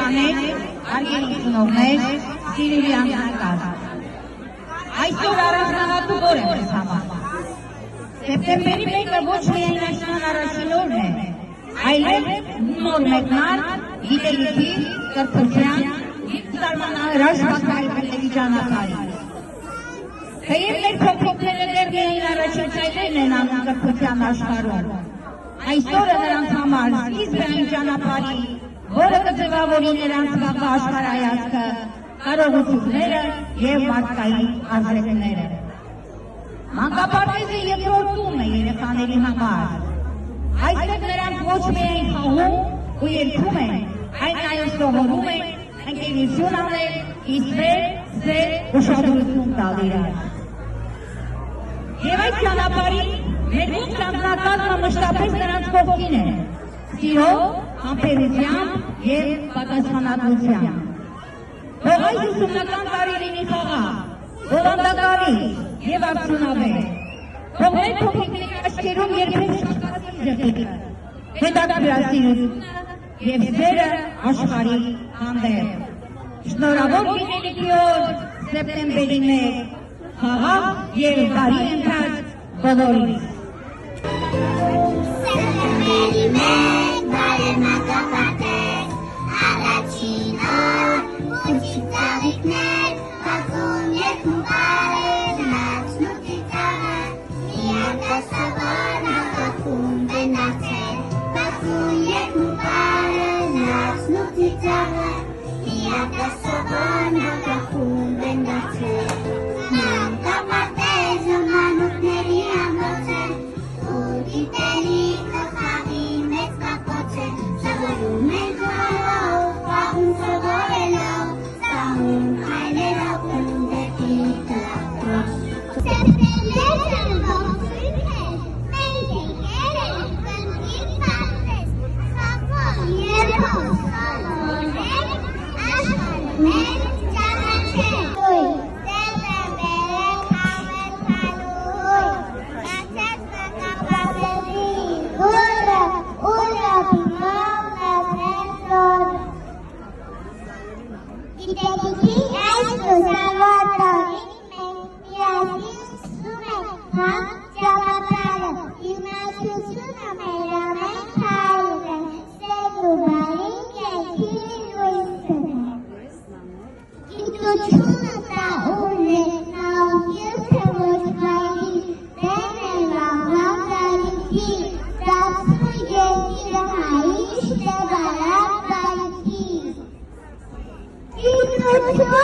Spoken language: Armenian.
Կաներ, արգելի ծնողներ, սիրելի անձնակազմը։ Այսօր առանձնահատուկ օր է մեզ համար։ Սեպտեմբերի 1-ը ոչ միայն Հայաստան առաջին օրն է, այլև նոր մեկնարկ, գիտելիքի, կրթության և զարմանահրաշ պատմությունների ճանապարհի։ Թեև մեր փոքրիկները դեռ միայն առաջին քայլերն են անում կրթության աշխարհում, այս օրը նրանց համար սկիզբ է այն ճանապարհի, որը կձևավորի նրանց վաղվա աշխարհայացքը, կարողությունները և մարդկային արժեքները։ Մանկապարտեզը երկրորդում է երեխաների համար։ Այստեղ նրանք ոչ միայն խաղում ու երգում են, այլ նաև սովորում են ընկերություն անել, կիսվել, սեր, ուշադրություն տալ իրար։ Եվ այդ ճանապարհին մեր ողջ անձնակազմը մշտապես նրանց կողքին է, սիրով, համբերությամբ և պատասխանատվությամբ։ Թող այս ուսումնական տարի լինի խաղաղ, բովանդակալի և արդյունավետ։ Թող մեր փոքրիկների աչքերում երբեք չկասի ժպիտը, հետաքրքրասիրությունը և սերը աշխարհի հանդեպ։ Շնորհավոր գիտելիքի օր, սեպտեմբերի 1, խաղաղ և բարի ընթացք բոլորիս։ Սեպտեմբերի 1, բարև մանկապարտեզ, առաջին օր, փոքրիկ ծաղիկներ, բացում երգում բարև, նախշն ու ծիծաղը, միակասավոր հաղթում բնացել, բացում երգում բարև, նախշն ու ծիծաղը, միակասավոր հաղթում բնացել, մանկապարտեզը մանուկների ամոց է, ու գիտելիքը խաղի մեծ կապոց է, սովորում են խաղով, խաղում սովորելով, սահում քայլերով գնում դեպի կրակոց։ Սեպտեմբերը ողջույն է, մենք եկել ենք փոքրիկ պարտեզ, խաղով երգով սովորենք, աշխարհը մեզ ճանաչենք։ Գիտելիքի այս լուսավորներին մենք միասին սկսում ենք համ ճանապարհը, իմացությունը մեր ամեն քայլն է, սեր ու բարի կյանքի լույսն է։ Գիտությունը տա ուժ է, նա ոգիքը ոչ վայրի, դեն է վաղվա կարիքի, դարձնում երկիրը հայիշտ է բարակ բարիքի։ Գիտությունը